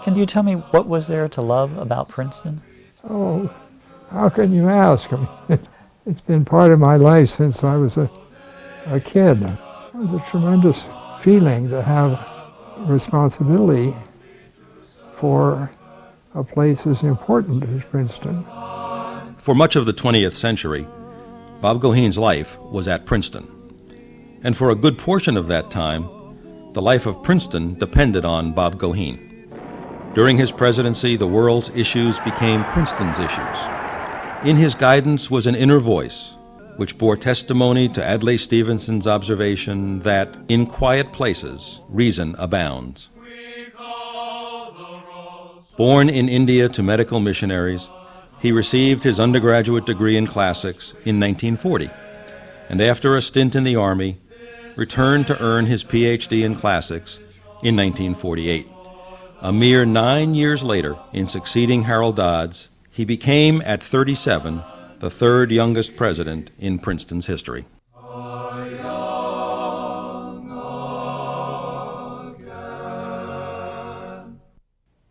Can you tell me what was there to love about Princeton? Oh, how can you ask? I mean, it's been part of my life since I was a kid. It was a tremendous feeling to have responsibility for a place as important as Princeton. For much of the 20th century, Bob Goheen's life was at Princeton. And for a good portion of that time, the life of Princeton depended on Bob Goheen. During his presidency, the world's issues became Princeton's issues. In his guidance was an inner voice, which bore testimony to Adlai Stevenson's observation that in quiet places, reason abounds. Born in India to medical missionaries, he received his undergraduate degree in classics in 1940, and after a stint in the Army, returned to earn his Ph.D. in classics in 1948. A mere 9 years later, in succeeding Harold Dodds, he became, at 37, the third youngest president in Princeton's history.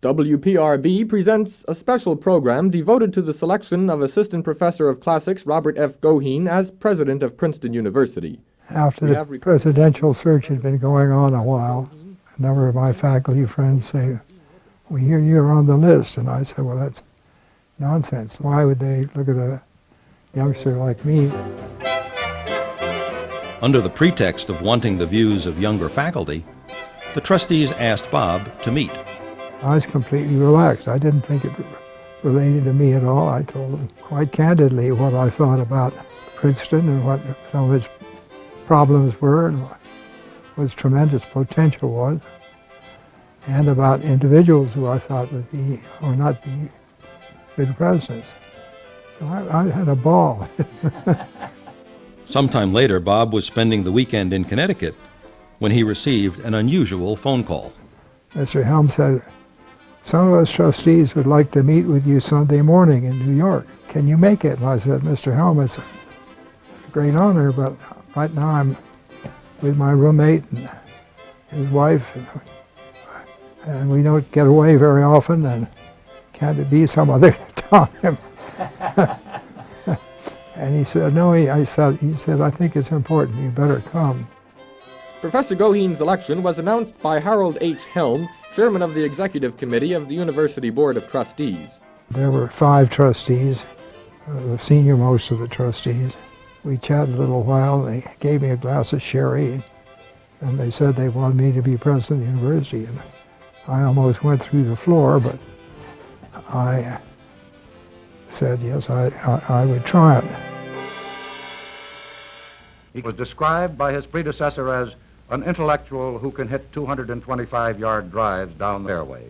WPRB presents a special program devoted to the selection of Assistant Professor of Classics Robert F. Goheen as President of Princeton University. After the presidential search had been going on a while, a number of my faculty friends say, "We hear you're on the list." And I said, well, that's nonsense. Why would they look at a youngster like me? Under the pretext of wanting the views of younger faculty, the trustees asked Bob to meet. I was completely relaxed. I didn't think it related to me at all. I told them quite candidly what I thought about Princeton and what some of its problems were and what its tremendous potential was, and about individuals who I thought would be or not be good presidents. So I had a ball. Sometime later, Bob was spending the weekend in Connecticut when he received an unusual phone call. Mr. Helm said, "Some of us trustees would like to meet with you Sunday morning in New York. Can you make it?" And I said, "Mr. Helm, it's a great honor, but right now I'm with my roommate and his wife, and we don't get away very often, and can't it be some other time?" And he said, "No," he said, "I think it's important. You better come." Professor Goheen's election was announced by Harold H. Helm, chairman of the Executive Committee of the University Board of Trustees. There were 5 trustees, the senior most of the trustees. We chatted a little while. They gave me a glass of sherry, and they said they wanted me to be president of the university. And I almost went through the floor, but I said yes, I would try it. He was described by his predecessor as an intellectual who can hit 225-yard drives down the fairway.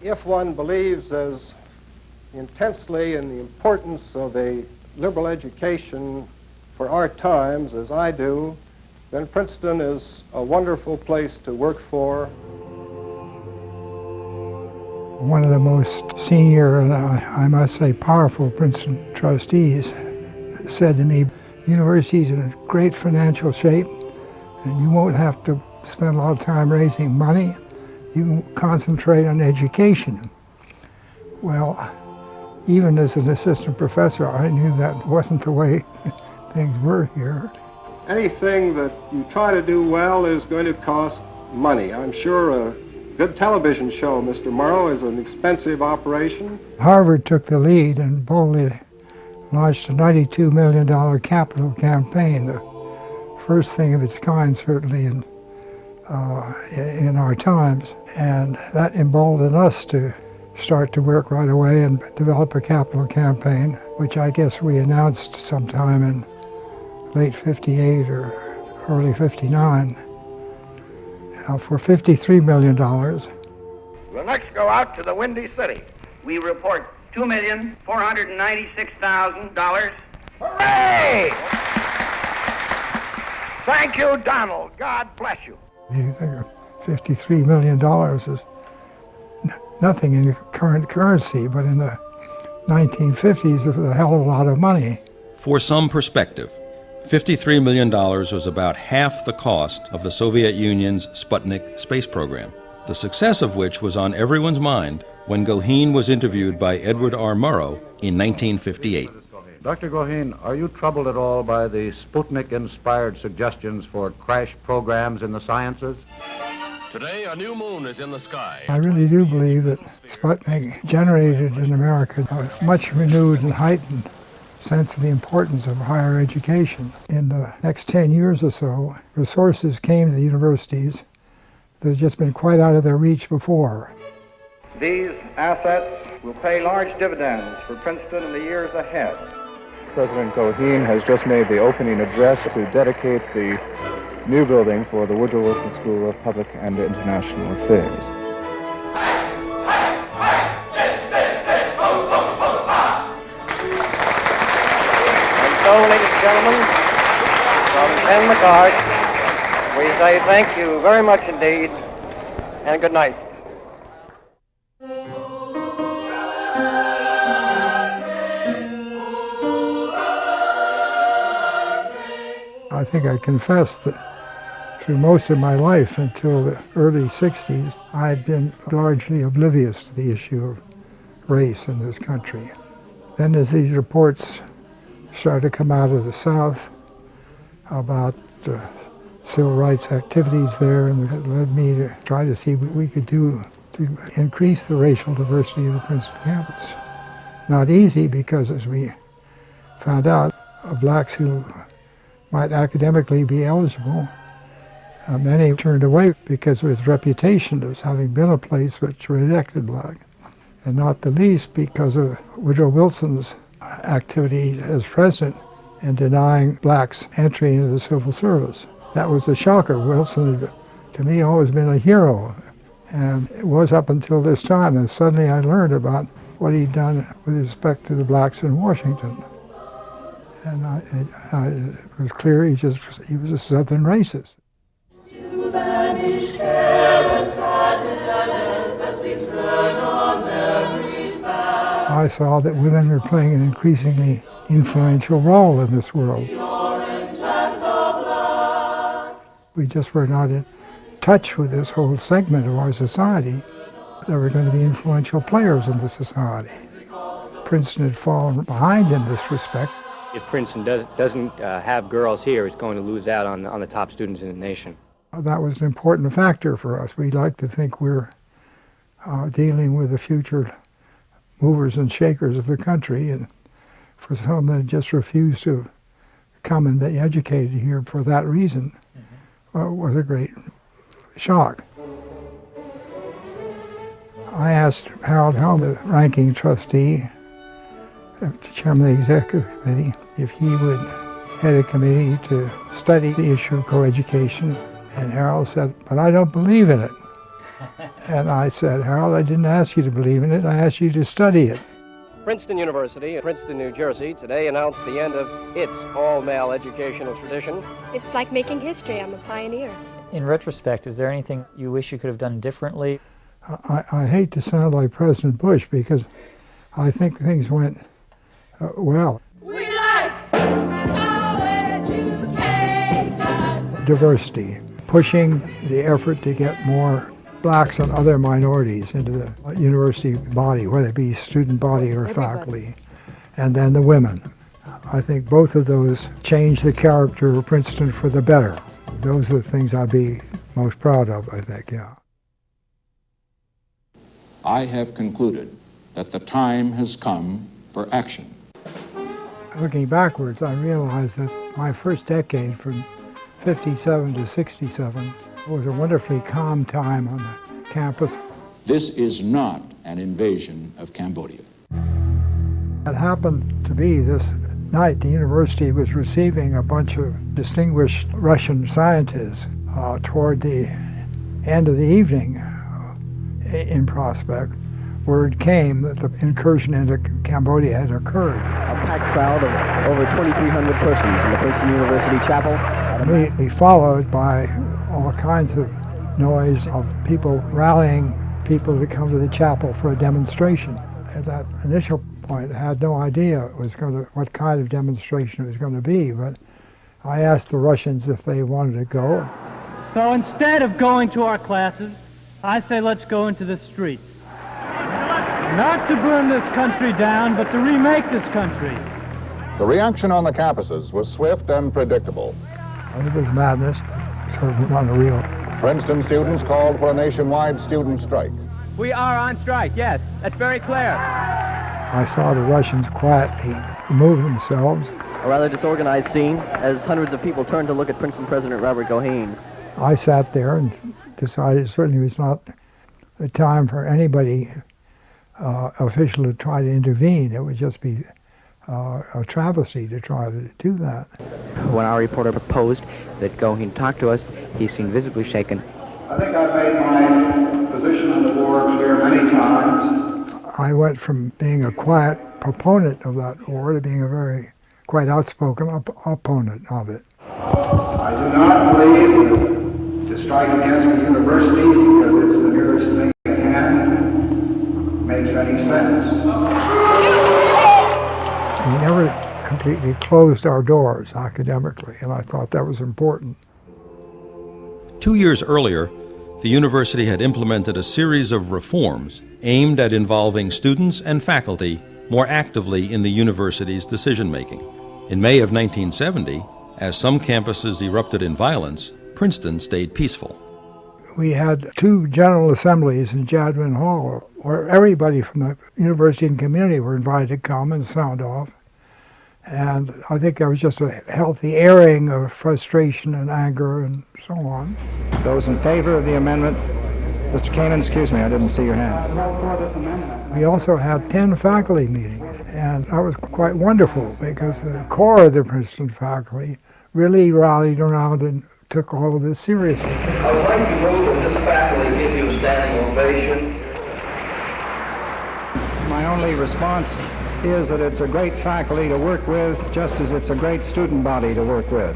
If one believes as intensely in the importance of a liberal education for our times as I do, then Princeton is a wonderful place to work for. One of the most senior and I must say powerful Princeton trustees said to me, "University's in a great financial shape, and you won't have to spend a lot of time raising money. You can concentrate on education." Well, even as an assistant professor, I knew that wasn't the way things were here. Anything that you try to do well is going to cost money. I'm sure a good television show, Mr. Morrow, is an expensive operation. Harvard took the lead and boldly launched a $92 million capital campaign, the first thing of its kind certainly in our times. And that emboldened us to start to work right away and develop a capital campaign, which I guess we announced sometime in late 58 or early 59 for $53 million. We'll next go out to the Windy City. We report $2,496,000. Hooray! Thank you, Donald. God bless you. You think of $53 million is nothing in current currency, but in the 1950s it was a hell of a lot of money. For some perspective, $53 million was about half the cost of the Soviet Union's Sputnik space program. the success of which was on everyone's mind when Goheen was interviewed by Edward R. Murrow in 1958. Dr. Goheen, are you troubled at all by the Sputnik-inspired suggestions for crash programs in the sciences? Today, a new moon is in the sky. I really do believe that Sputnik generated in America a much renewed and heightened sense of the importance of higher education. In the next 10 years or so, resources came to the universities that had just been quite out of their reach before. These assets will pay large dividends for Princeton in the years ahead. President Goheen has just made the opening address to dedicate the new building for the Woodrow Wilson School of Public and International Affairs. And so, ladies and gentlemen, from Ken McCart, we say thank you very much indeed, and good night. I think I confessed that through most of my life until the early 60s, I had been largely oblivious to the issue of race in this country. Then as these reports started to come out of the South about civil rights activities there, and it led me to try to see what we could do to increase the racial diversity of the Princeton campus. Not easy, because as we found out, blacks who might academically be eligible, many turned away because of its reputation as having been a place which rejected black, and not the least because of Woodrow Wilson's activity as president in denying blacks entry into the civil service. That was a shocker. Wilson had, to me, always been a hero, and it was up until this time, and suddenly I learned about what he'd done with respect to the blacks in Washington. And it was clear he was a Southern racist. I saw that women were playing an increasingly influential role in this world. We just were not in touch with this whole segment of our society. There were going to be influential players in the society. Princeton had fallen behind in this respect. If Princeton doesn't have girls here, it's going to lose out on the top students in the nation. That was an important factor for us. We like to think we're dealing with the future movers and shakers of the country, and for some that just refused to come and be educated here for that reason was a great shock. I asked Harold Helm, the ranking trustee, chairman of the executive committee, if he would head a committee to study the issue of coeducation. And Harold said, "But I don't believe in it." And I said, "Harold, I didn't ask you to believe in it, I asked you to study it." Princeton University in Princeton, New Jersey, today announced the end of its all-male educational tradition. It's like making history. I'm a pioneer. In retrospect, is there anything you wish you could have done differently? I hate to sound like President Bush, because I think things went well. We like education. Diversity, pushing the effort to get more blacks and other minorities into the university body, whether it be student body or faculty, and then the women. I think both of those changed the character of Princeton for the better. Those are the things I'd be most proud of, I think, yeah. I have concluded that the time has come for action. Looking backwards, I realized that my first decade, from 57 to 67, was a wonderfully calm time on the campus. This is not an invasion of Cambodia. It happened to be this night the university was receiving a bunch of distinguished Russian scientists toward the end of the evening in Prospect. Word came that the incursion into Cambodia had occurred. A packed crowd of over 2,300 persons in the Princeton University chapel. Immediately followed by all kinds of noise of people rallying people to come to the chapel for a demonstration. At that initial point, I had no idea what kind of demonstration it was going to be, but I asked the Russians if they wanted to go. So instead of going to our classes, I say let's go into the streets. Not to burn this country down, but to remake this country. The reaction on the campuses was swift and predictable. It was madness, sort of unreal. Princeton students called for a nationwide student strike. We are on strike, yes. That's very clear. I saw the Russians quietly remove themselves. A rather disorganized scene as hundreds of people turned to look at Princeton President Robert Goheen. I sat there and decided it certainly was not the time for anybody official to try to intervene. It would just be a travesty to try to do that. When our reporter proposed that Goheen talk to us, he seemed visibly shaken. I think I've made my position on the war clear many times. I went from being a quiet proponent of that war to being a very quite outspoken opponent of it. I do not believe that to strike against the university because it's the nearest thing at hand makes any sense. We never completely closed our doors academically, and I thought that was important. 2 years earlier, the university had implemented a series of reforms aimed at involving students and faculty more actively in the university's decision-making. In May of 1970, as some campuses erupted in violence, Princeton stayed peaceful. We had 2 general assemblies in Jadwin Hall where everybody from the university and community were invited to come and sound off. And I think there was just a healthy airing of frustration and anger and so on. Those in favor of the amendment? Mr. Kanan, excuse me, I didn't see your hand. We also had 10 faculty meetings, and that was quite wonderful because the core of the Princeton faculty really rallied around and took all of this seriously. I would like to move that this faculty give you a standing ovation. My only response is that it's a great faculty to work with, just as it's a great student body to work with.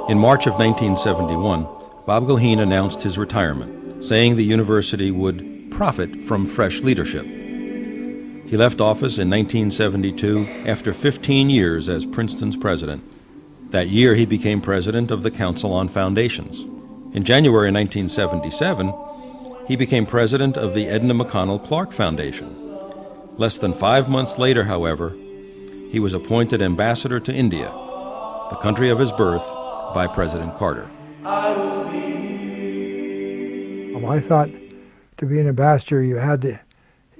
In March of 1971, Bob Goheen announced his retirement, saying the university would profit from fresh leadership. He left office in 1972 after 15 years as Princeton's president. That year, he became president of the Council on Foundations. In January 1977, he became president of the Edna McConnell Clark Foundation. Less than 5 months later, however, he was appointed ambassador to India, the country of his birth, by President Carter. I thought to be an ambassador you had to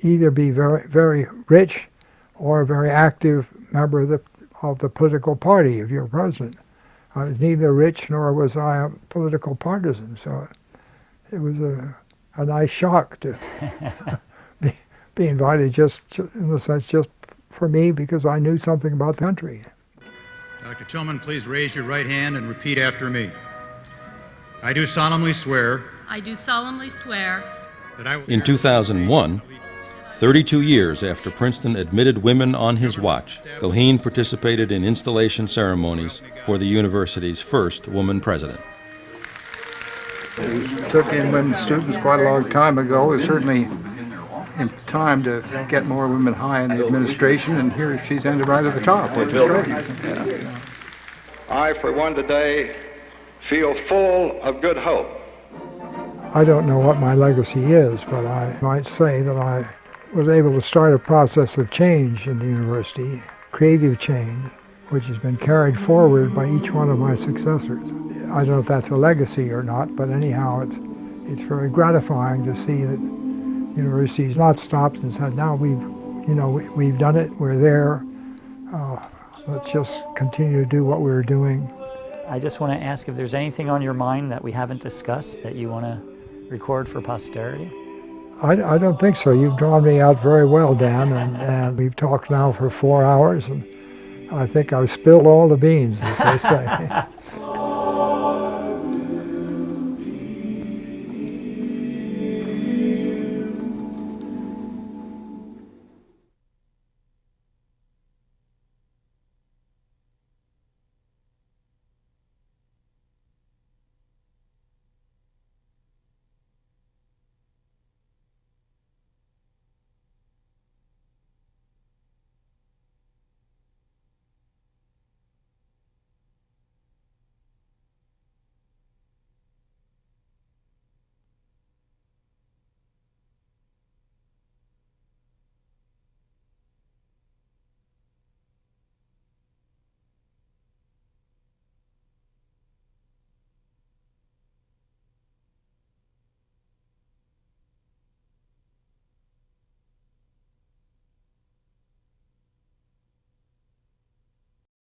either be very, very rich or a very active member of the political party if you're president. I was neither rich nor was I a political partisan, so it was a nice shock to be invited just in a sense just for me because I knew something about the country. Dr. Tillman, please raise your right hand and repeat after me. I do solemnly swear. I do solemnly swear. That I will. In 2001, 32 years after Princeton admitted women on his watch, Goheen participated in installation ceremonies for the university's first woman president. We took in women students quite a long time ago. It was certainly in time to get more women high in the administration, and here she's ended right at the top, which is great. Yeah. I, for one, today feel full of good hope. I don't know what my legacy is, but I might say that I was able to start a process of change in the university, creative change, which has been carried forward by each one of my successors. I don't know if that's a legacy or not, but anyhow, it's very gratifying to see that the university's not stopped and said, now we've done it, we're there, let's just continue to do what we're doing. I just want to ask if there's anything on your mind that we haven't discussed that you want to record for posterity? I don't think so. You've drawn me out very well, Dan, and we've talked now for 4 hours, and I think I've spilled all the beans, as they say.